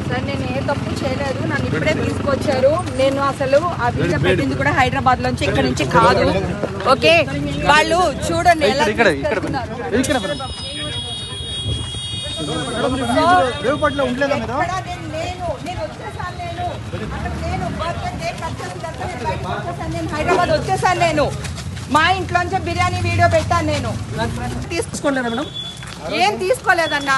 Sir నేను ఏ తప్పు చేయలేదు, నన్ను ఇప్పుడే తీసుకొచ్చారు. నేను అసలు ఆ వీడియో పెట్టింది కూడా హైదరాబాద్ లోంచి, ఇక్కడ నుంచి కాదు. ఓకే, వాళ్ళు చూడండి ఎలా హైదరాబాద్ వచ్చేసాను. నేను మా ఇంట్లోంచి బిర్యానీ వీడియో పెట్టాను. నేను తీసుకోలేదా మేడం? ఏం తీసుకోలేదన్నా.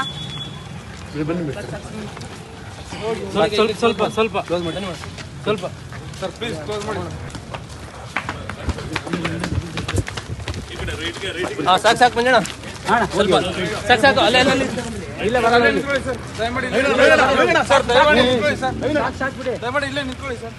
ಸಾಕು ಮಂಜಣ್ಣ, ಸಾಕು ಅಲ್ಲೇ ಇಲ್ಲೇ ಬರಲ್ಲ ಸರ್, ದಯಮಾಡಿ ಇಲ್ಲೇ ನಿಂತ್ಕೊಳ್ಳಿ ಸರ್.